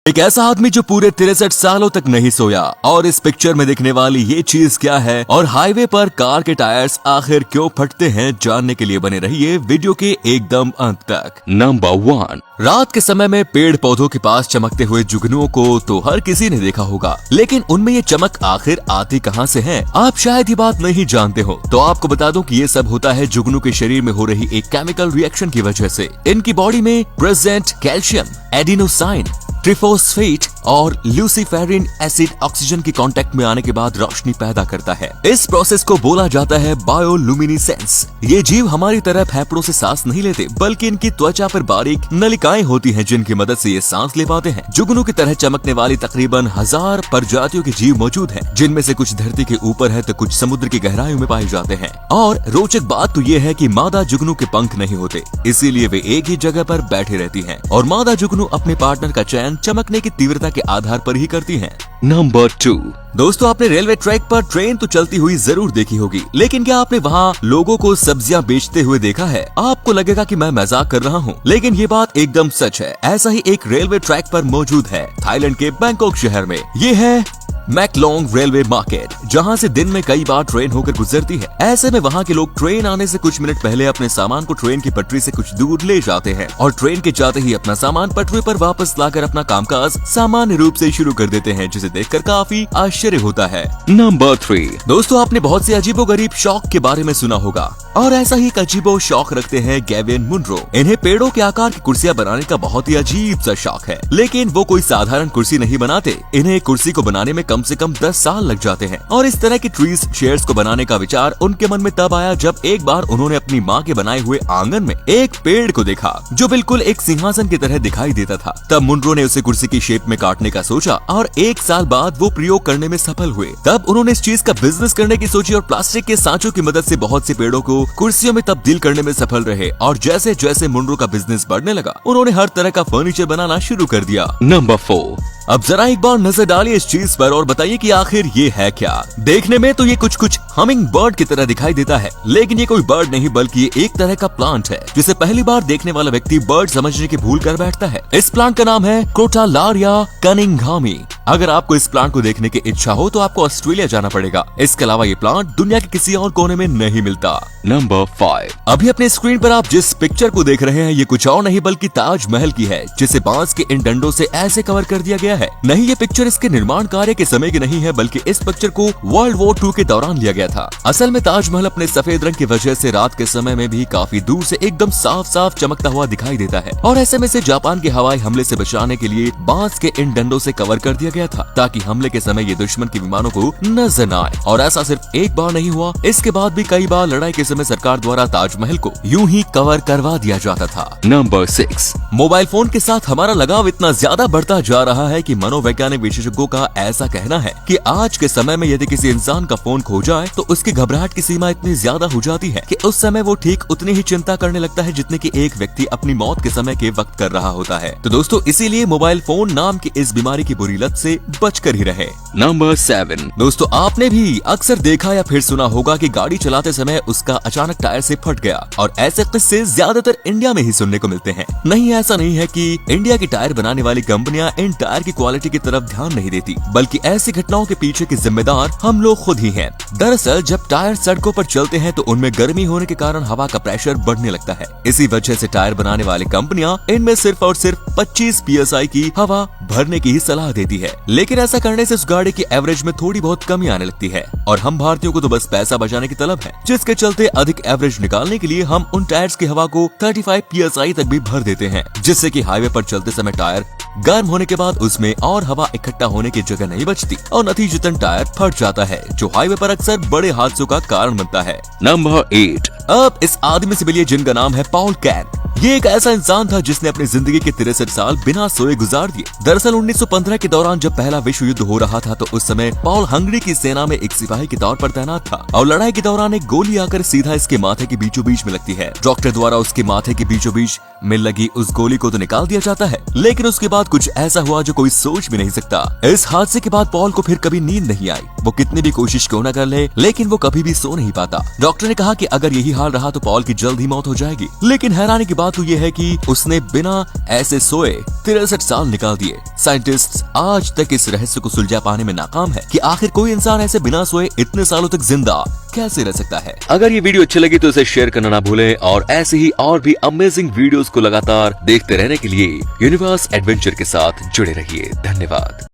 एक ऐसा आदमी जो पूरे 63 सालों तक नहीं सोया, और इस पिक्चर में दिखने वाली ये चीज क्या है और हाईवे पर कार के टायर्स आखिर क्यों फटते हैं, जानने के लिए बने रहिए वीडियो के एकदम अंत तक। नंबर 1, रात के समय में पेड़ पौधों के पास चमकते हुए जुगनुओं को तो हर किसी ने देखा होगा, लेकिन उनमें ये चमक आखिर आती कहाँ से है? आप शायद ये बात नहीं जानते हो, तो आपको बता दूं कि ये सब होता है जुगनू के शरीर में हो रही एक केमिकल रिएक्शन की वजह से। इनकी बॉडी में प्रेजेंट कैल्शियम, एडिनोसाइन, ट्रिफोस्फेट और ल्यूसीफेरिन एसिड ऑक्सीजन के कांटेक्ट में आने के बाद रोशनी पैदा करता है। इस प्रोसेस को बोला जाता है बायोलुमिनिसेंस। ये जीव हमारी तरह फेफड़ों से सांस नहीं लेते, बल्कि इनकी त्वचा पर बारीक नलिकाएं होती हैं, जिनकी मदद से ये सांस ले पाते हैं। जुगनू की तरह चमकने वाली तकरीबन 1000 प्रजातियों के जीव मौजूद हैं, जिनमें से कुछ धरती के ऊपर है तो कुछ समुद्र की गहराइयों में पाए जाते हैं। और रोचक बात तो ये है कि मादा जुगनू के पंख नहीं होते, इसीलिए वे एक ही जगह पर बैठे रहती हैं, और मादा जुगनू अपने पार्टनर का चयन चमकने की तीव्रता के आधार पर ही करती हैं। नंबर 2, दोस्तों आपने रेलवे ट्रैक पर ट्रेन तो चलती हुई जरूर देखी होगी, लेकिन क्या आपने वहाँ लोगों को सब्जियां बेचते हुए देखा है? आपको लगेगा कि मैं मजाक कर रहा हूँ, लेकिन ये बात एकदम सच है। ऐसा ही एक रेलवे ट्रैक पर मौजूद है थाईलैंड के बैंकॉक शहर में। ये है मैकलोंग रेलवे मार्केट, जहां से दिन में कई बार ट्रेन होकर गुजरती है। ऐसे में वहां के लोग ट्रेन आने से कुछ मिनट पहले अपने सामान को ट्रेन की पटरी से कुछ दूर ले जाते हैं, और ट्रेन के जाते ही अपना सामान पटरी पर वापस लाकर अपना कामकाज सामान्य रूप से शुरू कर देते हैं, जिसे देखकर काफी आश्चर्य होता है। नंबर 3, दोस्तों आपने बहुत से अजीबोगरीब शौक के बारे में सुना होगा, और ऐसा ही एक अजीबो शौक रखते हैं गैविन मुनरो। इन्हें पेड़ों के आकार की कुर्सियां बनाने का बहुत ही अजीब सा शौक है, लेकिन वो कोई साधारण कुर्सी नहीं बनाते। इन्हें कुर्सी को बनाने में कम से कम 10 साल लग जाते हैं, और इस तरह की ट्रीज चेयर्स को बनाने का विचार उनके मन में तब आया जब एक बार उन्होंने अपनी माँ के बनाए हुए आंगन में एक पेड़ को देखा जो बिल्कुल एक सिंहासन की तरह दिखाई देता था। तब मुनरो ने उसे कुर्सी की शेप में काटने का सोचा, और 1 साल बाद वो प्रयोग करने में सफल हुए। तब उन्होंने इस चीज का बिजनेस करने की सोची, और प्लास्टिक के सांचों की मदद से बहुत से पेड़ों को कुर्सियों में तब्दील करने में सफल रहे। और जैसे जैसे मुनरो का बिजनेस बढ़ने लगा, उन्होंने हर तरह का फर्नीचर बनाना शुरू कर दिया। नंबर 4, अब जरा एक बार नजर डालिए इस चीज पर और बताइए कि आखिर ये है क्या? देखने में तो ये कुछ हमिंग बर्ड की तरह दिखाई देता है, लेकिन ये कोई बर्ड नहीं बल्कि ये एक तरह का प्लांट है, जिसे पहली बार देखने वाला व्यक्ति बर्ड समझने की भूल कर बैठता है। इस प्लांट का नाम है क्रोटालारिया कनिंघहामी। अगर आपको इस प्लांट को देखने की इच्छा हो तो आपको ऑस्ट्रेलिया जाना पड़ेगा। इसके अलावा ये प्लांट दुनिया के किसी और कोने में नहीं मिलता। नंबर 5, अभी अपने स्क्रीन पर आप जिस पिक्चर को देख रहे हैं, ये कुछ और नहीं बल्कि ताजमहल की है, जिसे बांस के इन डंडों से ऐसे कवर कर दिया गया है। नहीं, ये पिक्चर इसके निर्माण कार्य के समय की नहीं है, बल्कि इस पिक्चर को वर्ल्ड वॉर 2 के दौरान लिया गया था। असल में ताजमहल अपने सफेद रंग की वजह से रात के समय में भी काफी दूर से एकदम साफ साफ चमकता हुआ दिखाई देता है, और ऐसे में से जापान के हवाई हमले से बचाने के लिए बांस के इन डंडों से कवर कर दिया गया था, ताकि हमले के समय ये दुश्मन के विमानों को नजर न आए। और ऐसा सिर्फ एक बार नहीं हुआ, इसके बाद भी कई बार लड़ाई के समय सरकार द्वारा ताजमहल को यूं ही कवर करवा दिया जाता था। नंबर 6, मोबाइल फोन के साथ हमारा लगाव इतना ज्यादा बढ़ता जा रहा है कि मनोवैज्ञानिक विशेषज्ञों का ऐसा कहना है कि आज के समय में यदि किसी इंसान का फोन खो जाए तो उसकी घबराहट की सीमा इतनी ज्यादा हो जाती है कि उस समय वो ठीक उतनी ही चिंता करने लगता है जितने कि एक व्यक्ति अपनी मौत के समय के वक्त कर रहा होता है। तो दोस्तों इसीलिए मोबाइल फोन नाम की इस बीमारी की बुरी लत से बचकर ही रहे। नंबर 7, दोस्तों आपने भी अक्सर देखा या फिर सुना होगा कि गाड़ी चलाते समय उसका अचानक टायर से फट गया, और ऐसे किस्से ज्यादातर इंडिया में ही सुनने को मिलते हैं। नहीं, ऐसा नहीं है कि इंडिया की टायर बनाने वाली कंपनियां इन टायर की क्वालिटी की तरफ ध्यान नहीं देती, बल्कि ऐसी घटनाओं के पीछे के जिम्मेदार हम लोग खुद ही हैं। दरअसल जब टायर सड़कों पर चलते हैं तो उनमें गर्मी होने के कारण हवा का प्रेशर बढ़ने लगता है। इसी वजह से टायर बनाने वाली कंपनियां इनमें सिर्फ और सिर्फ 25 PSI की हवा भरने की ही सलाह देती है, लेकिन ऐसा करने से उस गाड़ी की एवरेज में थोड़ी बहुत कमी आने लगती है। और हम भारतीयों को तो बस पैसा बचाने की तलब है, जिसके चलते अधिक एवरेज निकालने के लिए हम उन टायर्स की हवा को 35 PSI तक भी भर देते हैं, जिससे कि हाईवे पर चलते समय टायर गर्म होने के बाद उसमें और हवा इकट्ठा होने की जगह नहीं बचती, और नतीजतन टायर फट जाता है, जो हाईवे पर अक्सर बड़े हादसों का कारण बनता है। नंबर 8, अब इस आदमी से मिलिए जिनका नाम है पॉल कैन। ये एक ऐसा इंसान था जिसने अपनी जिंदगी के 63 साल बिना सोए गुजार दिए। दरअसल 1915 के दौरान जब पहला विश्व युद्ध हो रहा था तो उस समय पॉल हंगरी की सेना में एक सिपाही के तौर पर तैनात था, और लड़ाई के दौरान एक गोली आकर सीधा इसके माथे के बीचों बीच में लगती है। डॉक्टर द्वारा उसके माथे के बीचों बीच में लगी उस गोली को तो निकाल दिया जाता है, लेकिन उसके बाद कुछ ऐसा हुआ जो कोई सोच भी नहीं सकता। इस हादसे के बाद पॉल को फिर कभी नींद नहीं आई। वो कितनी भी कोशिश क्यों न कर ले, लेकिन वो कभी भी सो नहीं पाता। डॉक्टर ने कहा कि अगर यही हाल रहा तो पॉल की जल्द ही मौत हो जाएगी, लेकिन हैरानी की बात बात तो यह है कि उसने बिना ऐसे सोए 63 साल निकाल दिए। साइंटिस्ट आज तक इस रहस्य को सुलझा पाने में नाकाम है कि आखिर कोई इंसान ऐसे बिना सोए इतने सालों तक जिंदा कैसे रह सकता है। अगर ये वीडियो अच्छी लगी तो इसे शेयर करना ना भूलें और ऐसे ही और भी अमेजिंग वीडियोस को लगातार देखते रहने के लिए यूनिवर्स एडवेंचर के साथ जुड़े रहिए। धन्यवाद।